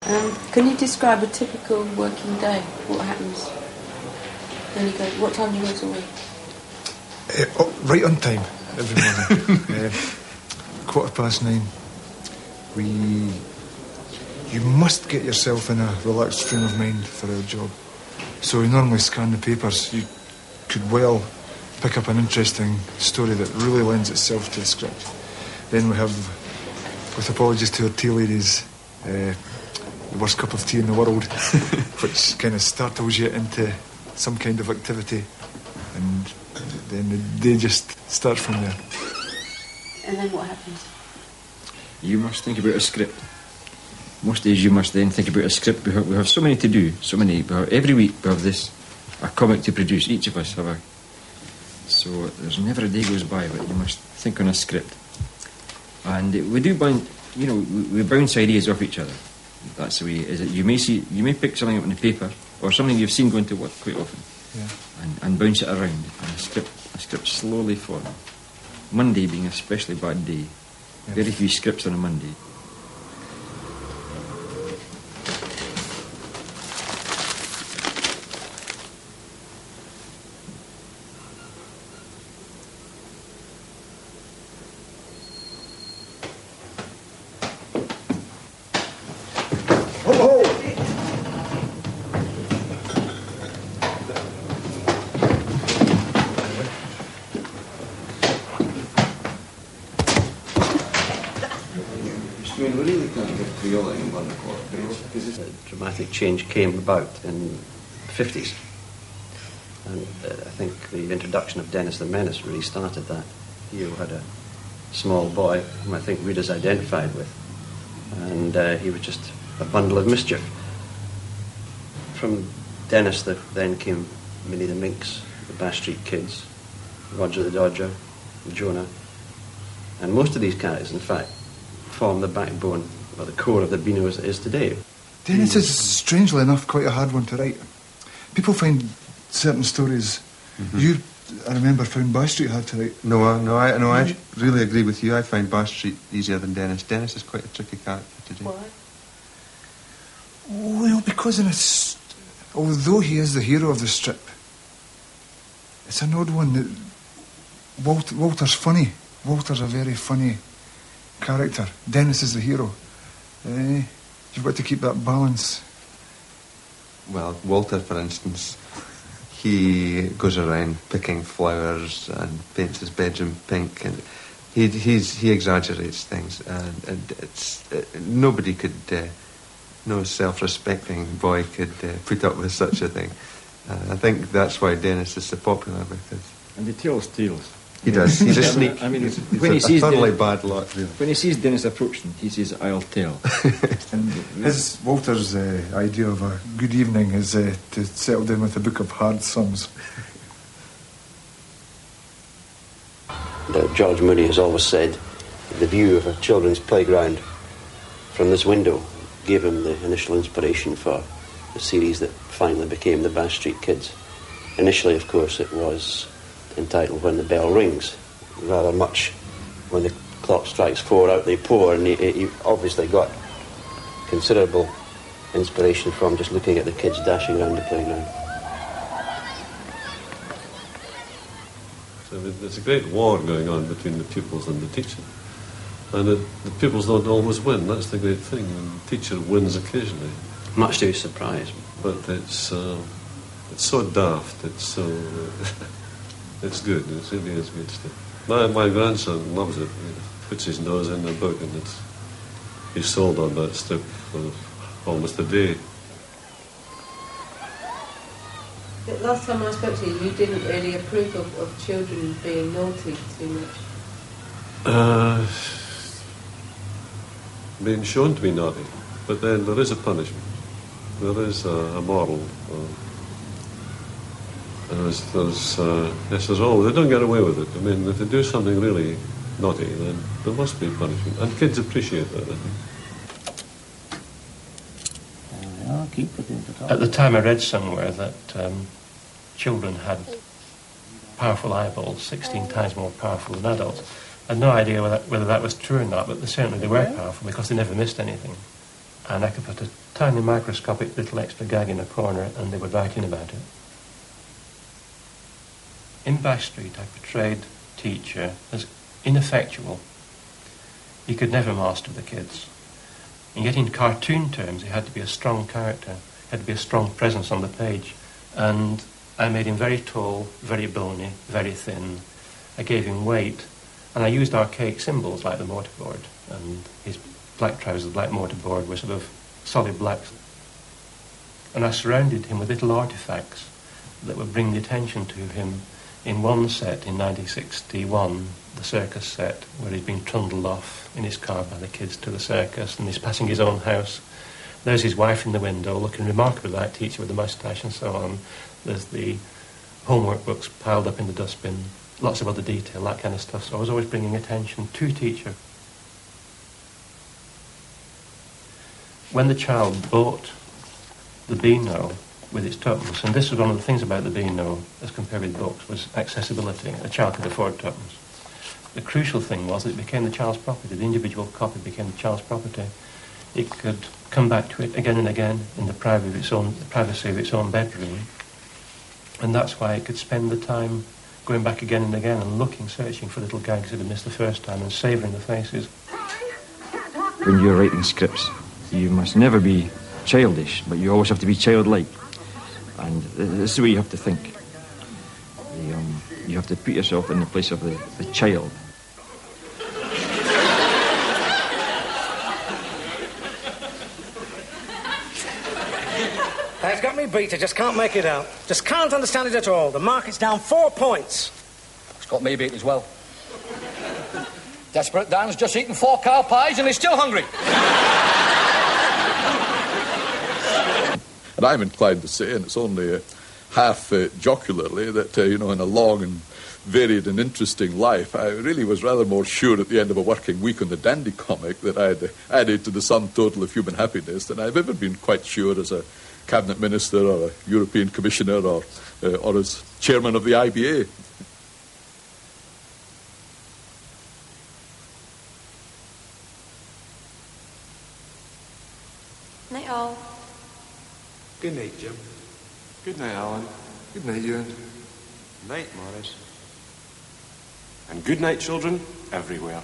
Can you describe a typical working day? What happens when you go? What time do you go to work? Right on time every morning. 9:15. You must get yourself in a relaxed frame of mind for our job. So we normally scan the papers. You could well pick up an interesting story that really lends itself to the script. Then we have, with apologies to our tea ladies, the worst cup of tea in the world, which kind of startles you into some kind of activity, and then the day just starts from there. And then what happens? You must think about a script. Most days you must then think about a script. We have so many to do, so many. Every week we have a comic to produce. Each of us have a... So there's never a day goes by but you must think on a script. And we do we bounce ideas off each other. That's the way it is. You may pick something up on the paper or something you've seen going to work quite often, and bounce it around. And a script slowly forms. Monday being a especially bad day. Yeah. Very few scripts on a Monday. Dramatic change came about in the 50s, and I think the introduction of Dennis the Menace really started that. You had a small boy whom I think readers identified with, and he was just a bundle of mischief. From Dennis then came Minnie the Minx, the Bash Street Kids, Roger the Dodger, Jonah, and most of these characters in fact form the backbone or the core of the Beano as it is today. Dennis is, strangely enough, quite a hard one to write. People find certain stories... Mm-hmm. I remember, found Bash Street hard to write. No, I really agree with you. I find Bash Street easier than Dennis. Dennis is quite a tricky character to do. Why? Well, because although he is the hero of the strip, it's an odd one that... Walter's funny. Walter's a very funny character. Dennis is the hero. You've got to keep that balance. Well, Walter, for instance, he goes around picking flowers and paints his bedroom pink, and he exaggerates things, and it's nobody could, no self-respecting boy could put up with such a thing. I think that's why Dennis is so popular, because... And he tells tales. He does. He's a sneak. I mean, he's a thoroughly bad lot, really. When he sees Dennis approaching, he says, "I'll tell." And Walter's idea of a good evening is to settle down with a book of hard sums. George Mooney has always said the view of a children's playground from this window gave him the initial inspiration for the series that finally became the Bash Street Kids. Initially, of course, it was entitled When the Bell Rings, rather much when the clock strikes 4 out they pour, and he obviously got considerable inspiration from just looking at the kids dashing around the playground. So there's a great war going on between the pupils and the teacher, and the pupils don't always win. That's the great thing, and the teacher wins occasionally. Much to his surprise. But it's so daft, it's so... It's good. It really is good stuff. My grandson loves it. He puts his nose in the book, and he's sold on that strip for almost a day. But last time I spoke to you, you didn't really approve of children being naughty too much. Being shown to be naughty, but then there is a punishment. There is a moral. There's always, they don't get away with it. I mean, if they do something really naughty, then there must be punishment. And kids appreciate that, I think. At the time I read somewhere that children had powerful eyeballs, 16 times more powerful than adults. I had no idea whether that was true or not, but certainly they were powerful because they never missed anything. And I could put a tiny microscopic little extra gag in a corner, and they would write in about it. In Bash Street, I portrayed teacher as ineffectual. He could never master the kids. And yet in cartoon terms, he had to be a strong character, had to be a strong presence on the page. And I made him very tall, very bony, very thin. I gave him weight, and I used archaic symbols like the mortarboard, and his black trousers, black mortarboard, were sort of solid blacks. And I surrounded him with little artifacts that would bring the attention to him. In one set in 1961, the circus set, where he'd been trundled off in his car by the kids to the circus, and he's passing his own house. There's his wife in the window, looking remarkably like teacher with a moustache and so on. There's the homework books piled up in the dustbin, lots of other detail, that kind of stuff. So I was always bringing attention to teacher. When the child bought the Beano with its tuppence, and this was one of the things about the Beano as compared with books, was accessibility. A child could afford tuppence. The crucial thing was that it became the child's property. The individual copy became the child's property. It could come back to it again and again in the privacy of its own bedroom. And that's why it could spend the time going back again and again and looking, searching for little gags that had missed the first time and savouring the faces. When you're writing scripts, you must never be childish, but you always have to be childlike. And this is the way you have to think. You have to put yourself in the place of the child. It's got me beat. I just can't make it out. Just can't understand it at all. The market's down 4 points. It's got me beat as well. Desperate Dan's just eaten 4 cow pies and he's still hungry. And I'm inclined to say, and it's only half jocularly, that, in a long and varied and interesting life, I really was rather more sure at the end of a working week on the Dandy comic that I'd added to the sum total of human happiness than I've ever been quite sure as a cabinet minister or a European commissioner or as chairman of the IBA. Night all. Good night, Jim. Good night, Alan. Good night, Ewan. Night, Morris. And good night, children, everywhere.